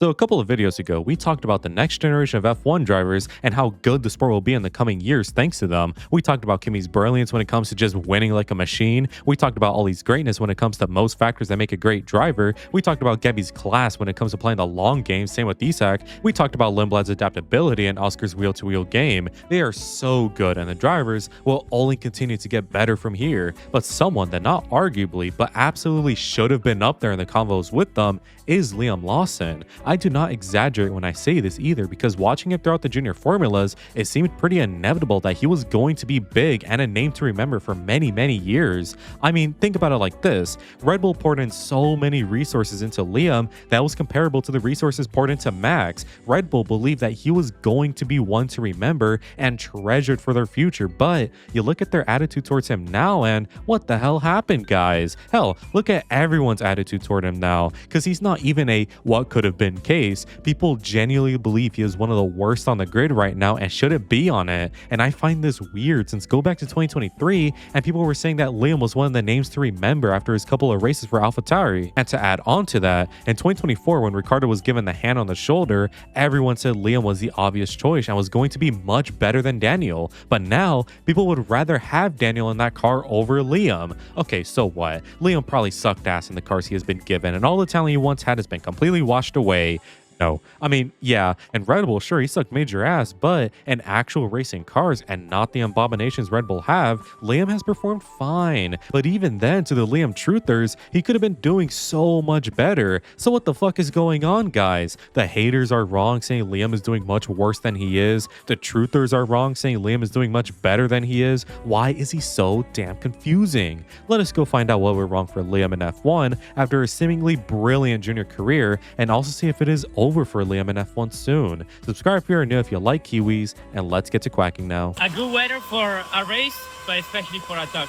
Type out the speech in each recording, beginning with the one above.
So a couple of videos ago, we talked about the next generation of F1 drivers and how good the sport will be in the coming years thanks to them. We talked about Kimi's brilliance when it comes to just winning like a machine. We talked about Ollie's greatness when it comes to most factors that make a great driver. We talked about Gebby's class when it comes to playing the long game, same with Isak. We talked about Lindblad's adaptability and Oscar's wheel-to-wheel game. They are so good and the drivers will only continue to get better from here. But someone that not arguably, but absolutely should have been up there in the convos with them is Liam Lawson. I do not exaggerate when I say this either, because watching him throughout the junior formulas, it seemed pretty inevitable that he was going to be big and a name to remember for many, many years. I mean, think about it like this. Red Bull poured in so many resources into Liam that was comparable to the resources poured into Max. Red Bull believed that he was going to be one to remember and treasured for their future, but you look at their attitude towards him now and what the hell happened, guys? Hell, look at everyone's attitude toward him now, because he's not even a what could have been case. People genuinely believe he is one of the worst on the grid right now and shouldn't be on it. And I find this weird, since go back to 2023 and people were saying that Liam was one of the names to remember after his couple of races for AlphaTauri. And to add on to that, in 2024 when Ricciardo was given the hand on the shoulder, everyone said Liam was the obvious choice and was going to be much better than Daniel. But now people would rather have Daniel in that car over Liam. Okay, so what? Liam probably sucked ass in the cars he has been given, and all the talent he once had has been completely washed away. No, I mean, yeah, in Red Bull, sure, he sucked major ass, but in actual racing cars and not the abominations Red Bull have, Liam has performed fine. But even then, to the Liam truthers, he could have been doing so much better. So what the fuck is going on, guys? The haters are wrong saying Liam is doing much worse than he is. The truthers are wrong saying Liam is doing much better than he is. Why is he so damn confusing? Let us go find out what went wrong for Liam in F1 after a seemingly brilliant junior career, and also see if it is over for Liam in F1 soon. Subscribe if you're new if you like Kiwis, and let's get to quacking now. A good weather for a race, but especially for a talk.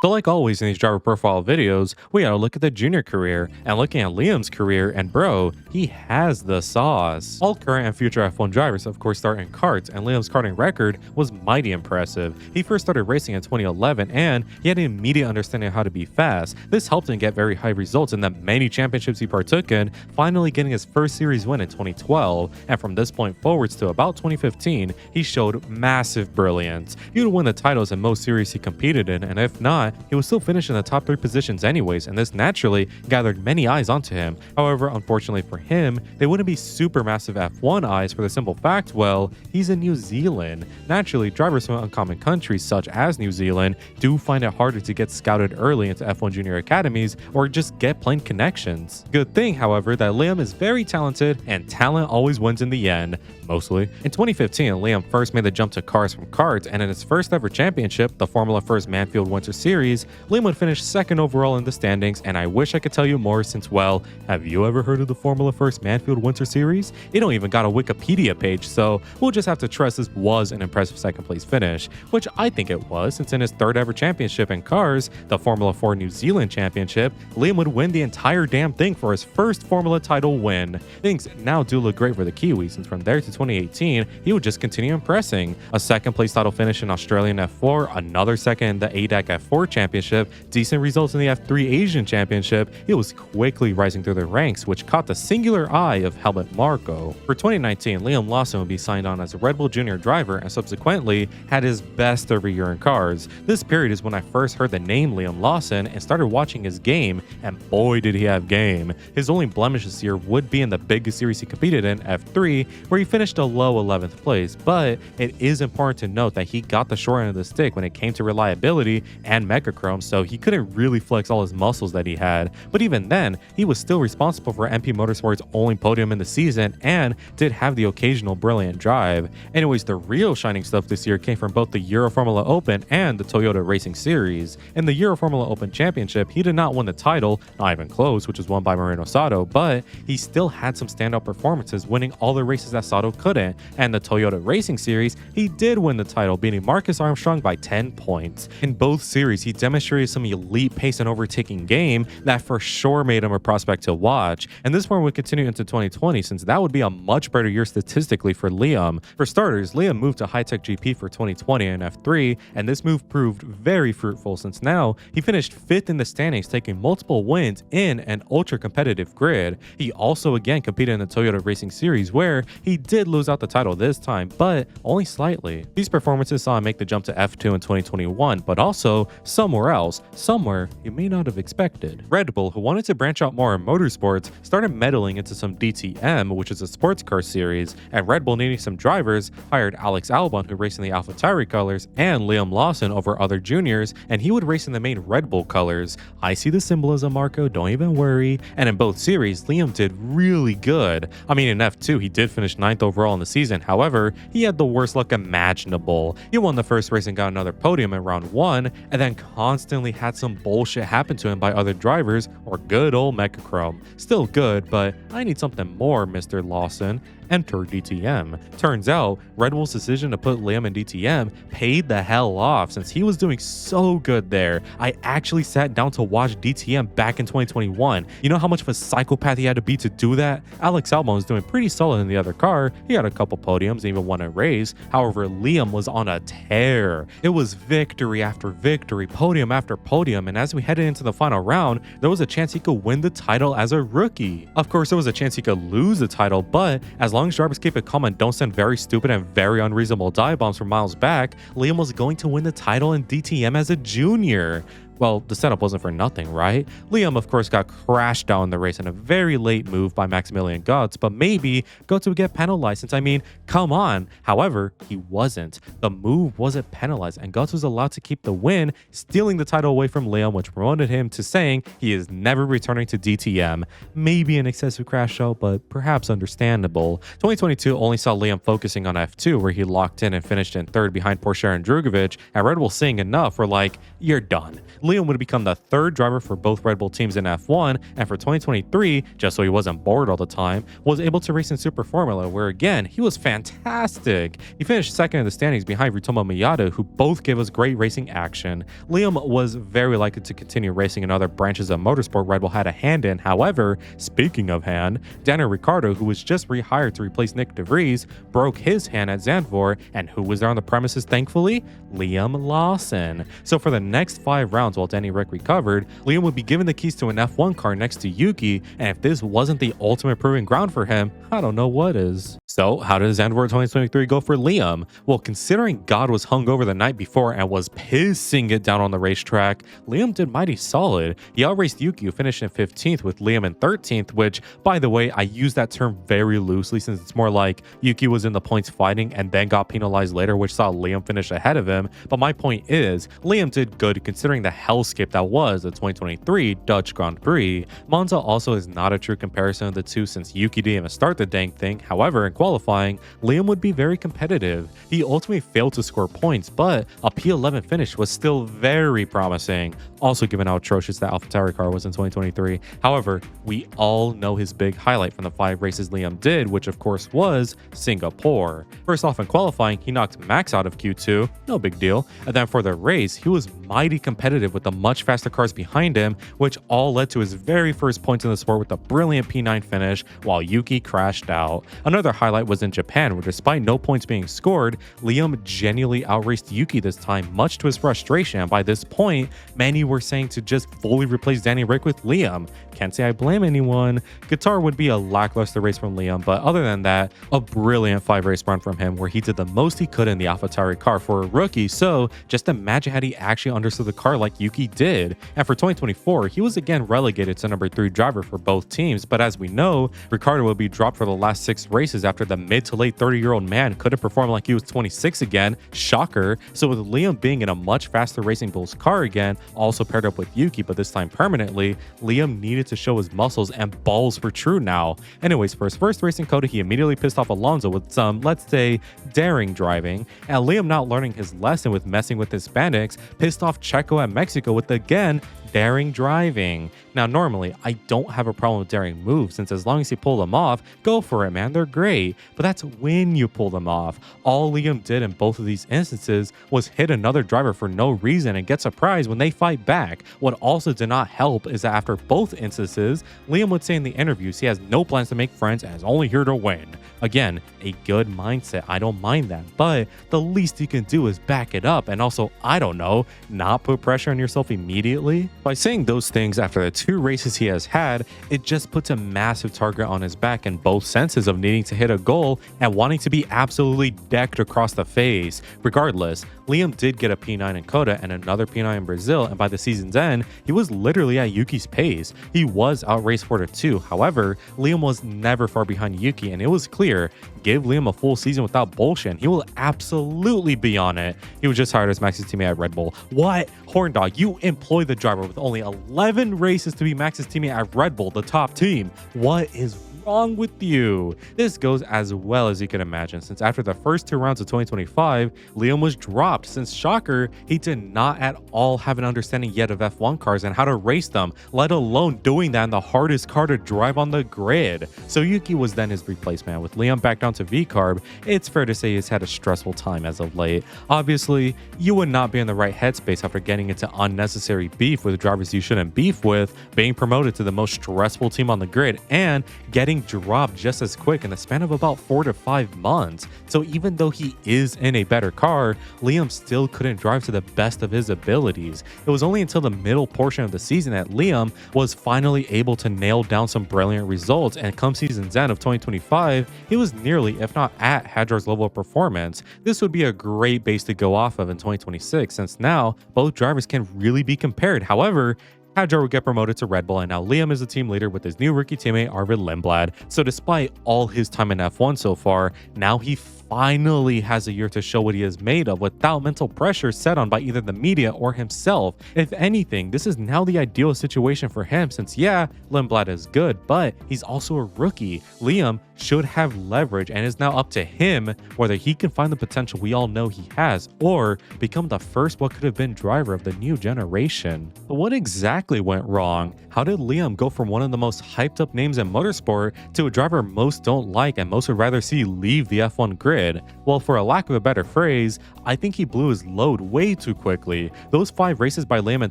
So like always in these driver profile videos, we gotta look at the junior career, and looking at Liam's career, and bro, he has the sauce. All current and future F1 drivers of course start in karts, and Liam's karting record was mighty impressive. He first started racing in 2011, and he had an immediate understanding of how to be fast. This helped him get very high results in the many championships he partook in, finally getting his first series win in 2012, and from this point forwards to about 2015, he showed massive brilliance. He would win the titles in most series he competed in, and if not, he would still finish in the top 3 positions anyways, and this naturally gathered many eyes onto him. However, unfortunately for him, they wouldn't be super massive F1 eyes for the simple fact, well, he's in New Zealand. Naturally, drivers from uncommon countries such as New Zealand do find it harder to get scouted early into F1 junior academies or just get plain connections. Good thing, however, that Liam is very talented, and talent always wins in the end. Mostly. In 2015, Liam first made the jump to cars from karts, and in his first ever championship, the Formula First Manfield Winter Series, Liam would finish second overall in the standings, and I wish I could tell you more since, well, have you ever heard of the Formula First Manfield Winter Series? It don't even got a Wikipedia page, so we'll just have to trust this was an impressive second place finish, which I think it was, since in his third ever championship in cars, the Formula 4 New Zealand Championship, Liam would win the entire damn thing for his first Formula title win. Things now do look great for the Kiwi, since from there to 2018, he would just continue impressing. A second place title finish in Australian F4, another second in the ADAC F4 Championship, decent results in the F3 Asian Championship. He was quickly rising through the ranks, which caught the singular eye of Helmut Marko. For 2019, Liam Lawson would be signed on as a Red Bull junior driver and subsequently had his best every year in cars. This period is when I first heard the name Liam Lawson and started watching his game, and boy did he have game. His only blemish this year would be in the biggest series he competed in, F3, where he finished a low 11th place, but it is important to note that he got the short end of the stick when it came to reliability and Mechachrome, so he couldn't really flex all his muscles that he had. But even then, he was still responsible for MP Motorsport's only podium in the season and did have the occasional brilliant drive. Anyways, the real shining stuff this year came from both the Euro Formula Open and the Toyota Racing Series. In the Euro Formula Open Championship, he did not win the title, not even close, which was won by Moreno Sato, but he still had some standout performances, winning all the races that Sato couldn't. And the Toyota Racing Series, he did win the title, beating Marcus Armstrong by 10 points. In both series, he demonstrated some elite pace and overtaking game that for sure made him a prospect to watch, and this form would continue into 2020 since that would be a much better year statistically for Liam. For starters, Liam moved to high-tech GP for 2020 in F3, and this move proved very fruitful since now he finished 5th in the standings, taking multiple wins in an ultra-competitive grid. He also again competed in the Toyota Racing Series where he did lose out the title this time, but only slightly. These performances saw him make the jump to F2 in 2021, but also somewhere else, somewhere you may not have expected. Red Bull, who wanted to branch out more in motorsports, started meddling into some DTM, which is a sports car series, and Red Bull, needing some drivers, hired Alex Albon, who raced in the AlphaTauri colors, and Liam Lawson over other juniors, and he would race in the main Red Bull colors. I see the symbolism, Marco, don't even worry. And in both series, Liam did really good. I mean, in F2, he did finish 9th overall in the season. However, he had the worst luck imaginable. He won the first race and got another podium in round 1, and then constantly had some bullshit happen to him by other drivers or good old Mechachrome. Still good, but I need something more, Mr. Lawson. Enter DTM. Turns out, Red Bull's decision to put Liam in DTM paid the hell off since he was doing so good there. I actually sat down to watch DTM back in 2021. You know how much of a psychopath he had to be to do that? Alex Albon was doing pretty solid in the other car. He had a couple podiums, even won a race. However, Liam was on a tear. It was victory after victory, podium after podium, and as we headed into the final round, there was a chance he could win the title as a rookie. Of course, there was a chance he could lose the title, but as long as drivers keep it calm and don't send very stupid and very unreasonable dive bombs from miles back, Liam was going to win the title in DTM as a junior. Well, the setup wasn't for nothing, right? Liam, of course, got crashed down in the race in a very late move by Maximilian Guts, but maybe Guts would get penalized since, I mean, come on. However, he wasn't. The move wasn't penalized, and Guts was allowed to keep the win, stealing the title away from Liam, which promoted him to saying he is never returning to DTM. Maybe an excessive crash show, but perhaps understandable. 2022 only saw Liam focusing on F2, where he locked in and finished in 3rd behind Porsche and Drugovich, and Red Bull seeing enough were like, you're done. Liam would become the 3rd driver for both Red Bull teams in F1, and for 2023, just so he wasn't bored all the time, was able to race in Super Formula, where again, he was fantastic. He finished 2nd in the standings behind Rutomo Miyata, who both gave us great racing action. Liam was very likely to continue racing in other branches of motorsport Red Bull had a hand in. However, speaking of hand, Daniel Ricciardo, who was just rehired to replace Nick DeVries, broke his hand at Zandvoort, and who was there on the premises thankfully? Liam Lawson. So for the next 5 rounds while Danny Rick recovered, Liam would be given the keys to an F1 car next to Yuki, and if this wasn't the ultimate proving ground for him, I don't know what is. So how did Zandvoort 2023 go for Liam? Well, considering God was hungover the night before and was pissing it down on the racetrack, Liam did mighty solid. He outraced Yuki, who finished in 15th, with Liam in 13th, which, by the way, I use that term very loosely since it's more like Yuki was in the points fighting and then got penalized later, which saw Liam finish ahead of him. But my point is, Liam did good considering the hellscape that was the 2023 Dutch Grand Prix. Monza also is not a true comparison of the two since Yuki didn't even start the dang thing. However, in qualifying, Liam would be very competitive. He ultimately failed to score points, but a P11 finish was still very promising, also given how atrocious that AlphaTauri car was in 2023. However, we all know his big highlight from the 5 races Liam did, which of course was Singapore. First off, in qualifying, he knocked Max out of Q2, no big deal, and then for the race, he was mighty competitive with the much faster cars behind him, which all led to his very first points in the sport with a brilliant P9 finish while Yuki crashed out. Another highlight was in Japan, where despite no points being scored, Liam genuinely outraced Yuki this time, much to his frustration, and by this point, many were saying to just fully replace Danny Rick with Liam. Can't say I blame anyone. Qatar would be a lackluster race from Liam, but other than that, a brilliant 5-race run from him where he did the most he could in the AlphaTauri car for a rookie, so just imagine how he actually understood the car like Yuki did. And for 2024, he was again relegated to number 3 driver for both teams, but as we know, Ricciardo will be dropped for the last 6 races after the mid to late 30-year-old man couldn't perform like he was 26 again. Shocker. So with Liam being in a much faster Racing Bulls car again, also paired up with Yuki, but this time permanently, Liam needed to show his muscles and balls were true now. Anyways, for his first race in Coda, he immediately pissed off Alonso with some, let's say, daring driving, and Liam, not learning his lesson with messing with Hispanics, pissed off Checo at Mexico with again daring driving. Now, normally, I don't have a problem with daring moves, since as long as you pull them off, go for it, man, they're great. But that's when you pull them off. All Liam did in both of these instances was hit another driver for no reason and get surprised when they fight back. What also did not help is that after both instances, Liam would say in the interviews he has no plans to make friends and is only here to win. Again, a good mindset, I don't mind that, but the least you can do is back it up and also, I don't know, not put pressure on yourself immediately. By saying those things after the 2 races he has had, it just puts a massive target on his back in both senses of needing to hit a goal and wanting to be absolutely decked across the face. Regardless, Liam did get a P9 in Coda and another P9 in Brazil, and by the season's end, he was literally at Yuki's pace. He was outraced 4-2. However, Liam was never far behind Yuki, and it was clear, give Liam a full season without bullshit, and he will absolutely be on it. He was just hired as Max's teammate at Red Bull. What? Horn Dog, you employ the driver with only 11 races to be Max's teammate at Red Bull, the top team. What is wrong with you? This goes as well as you can imagine, since after the first 2 rounds of 2025, Liam was dropped since, shocker, he did not at all have an understanding yet of F1 cars and how to race them, let alone doing that in the hardest car to drive on the grid. So Yuki was then his replacement. With Liam back down to V-Carb, it's fair to say he's had a stressful time as of late. Obviously, you would not be in the right headspace after getting into unnecessary beef with drivers you shouldn't beef with, being promoted to the most stressful team on the grid, and getting dropped just as quick in the span of about 4 to 5 months. So even though he is in a better car, Liam still couldn't drive to the best of his abilities. It was only until the middle portion of the season that Liam was finally able to nail down some brilliant results, and come season's end of 2025, he was nearly, if not at, Hadjar's level of performance. This would be a great base to go off of in 2026, since now both drivers can really be compared. However, Hadjar would get promoted to Red Bull, and now Liam is the team leader with his new rookie teammate Arvid Lindblad. So despite all his time in F1 so far, now he finally has a year to show what he is made of without mental pressure set on by either the media or himself. If anything, this is now the ideal situation for him, since yeah, Lindblad is good, but he's also a rookie. Liam should have leverage, and it's now up to him whether he can find the potential we all know he has or become the first what could have been driver of the new generation. But what exactly went wrong? How did Liam go from one of the most hyped up names in motorsport to a driver most don't like and most would rather see leave the F1 grid? Well, for a lack of a better phrase, I think he blew his load way too quickly. Those 5 races by Liam in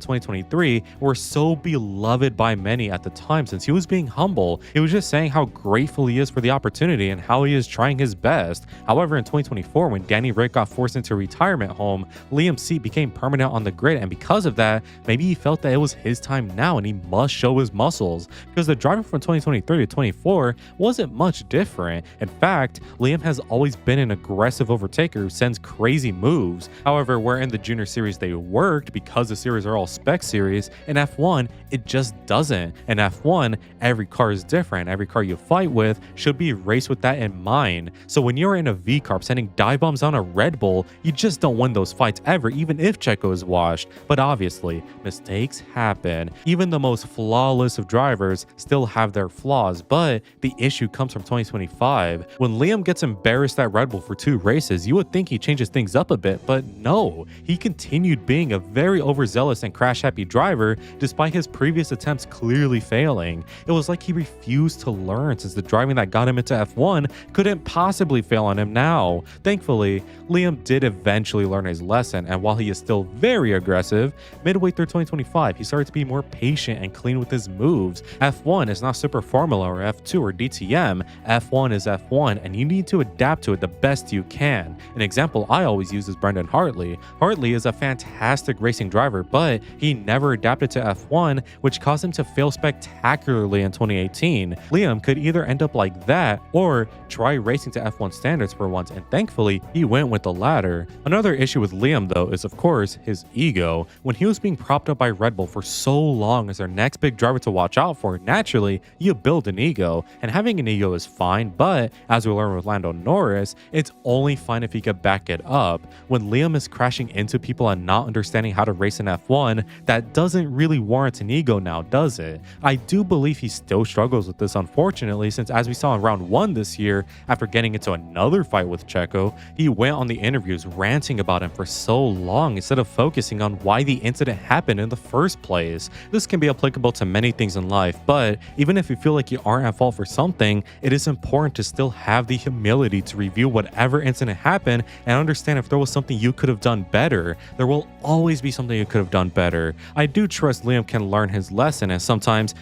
2023 were so beloved by many at the time, since he was being humble. He was just saying how grateful he is for the opportunity and how he is trying his best. However, in 2024, when Danny Rick got forced into retirement home, Liam's seat became permanent on the grid, and because of that, maybe he felt that it was his time now and he must show his muscles, because the driver from 2023 to 24 wasn't much different. In fact, Liam has always been an aggressive overtaker who sends crazy moves. However, where in the junior series they worked because the series are all spec series, in F1 it just doesn't. In F1, every car is different. Every car you fight with should be raced with that in mind. So when you're in a V-Carb sending dive bombs on a Red Bull, you just don't win those fights ever, even if Checo is washed. But obviously, mistakes happen. Even the most flawless of drivers still have their flaws, but the issue comes from 2025. When Liam gets embarrassed at Red Bull for 2 races, you would think he changes things up a bit, but no. He continued being a very overzealous and crash-happy driver despite his previous attempts clearly failing. It was like he refused to learn, since the driving that got him into F1 couldn't possibly fail on him now. Thankfully, Liam did eventually learn his lesson, and while he is still very aggressive, midway through 2025, he started to be more patient and clean with his moves. F1 is not Super Formula or F2 or DTM. F1 is F1, and you need to adapt to it the best you can. An example I always use is Brendan Hartley. Hartley is a fantastic racing driver, but he never adapted to F1, which caused him to fail spectacularly in 2018. Liam could either end up like that or try racing to F1 standards for once, and thankfully he went with the latter. Another issue with Liam though is of course his ego. When he was being propped up by Red Bull for so long as their next big driver to watch out for, naturally you build an ego, and having an ego is fine, but as we learned with Lando Norris, It's only fine if he could back it up. When Liam is crashing into people and not understanding how to race in F1, that doesn't really warrant an ego now, does it? I do believe he still struggles with this, unfortunately, since as we saw in round 1 this year, after getting into another fight with Checo, he went on the interviews ranting about him for so long instead of focusing on why the incident happened in the first place. This can be applicable to many things in life, but even if you feel like you aren't at fault for something, it is important to still have the humility to review whatever incident happened and understand if there was something you could have done better. There will always be something you could have done better. I do trust Liam can learn his lesson, and sometimes,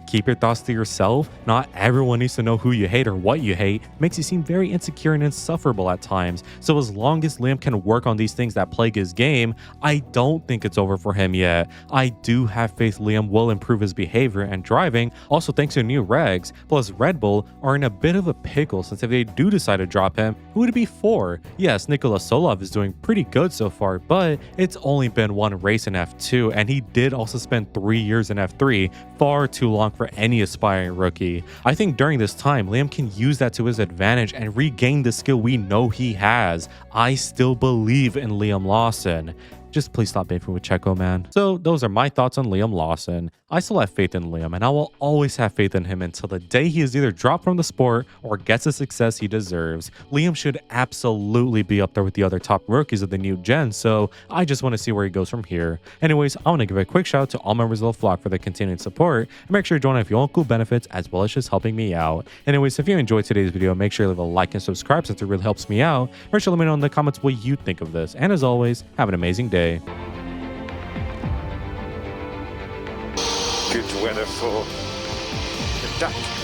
keep your thoughts to yourself. Not everyone needs to know who you hate or what you hate. Makes you seem very insecure and insufferable at times. So as long as Liam can work on these things that plague his game, I don't think it's over for him yet. I do have faith Liam will improve his behavior and driving, also thanks to new regs. Plus Red Bull are in a bit of a pickle, since if they do decide to drop him, who would it be for? Yes, Nikola Solov is doing pretty good so far, but it's only been one race in F2, and he did also spend 3 years in F3, far too long for any aspiring rookie. I think during this time, Liam can use that to his advantage and regain the skill we know he has. I still believe in Liam Lawson. Just please stop beefing with Checo, man. So those are my thoughts on Liam Lawson. I still have faith in Liam, and I will always have faith in him until the day he is either dropped from the sport or gets the success he deserves. Liam should absolutely be up there with the other top rookies of the new gen, so I just want to see where he goes from here. Anyways, I want to give a quick shout out to all members of the flock for their continued support, and make sure to join if you want cool benefits as well as just helping me out. Anyways, if you enjoyed today's video, make sure to leave a like and subscribe since it really helps me out. Make sure to let me know in the comments what you think of this, and as always, have an amazing day. Good weather for the duck.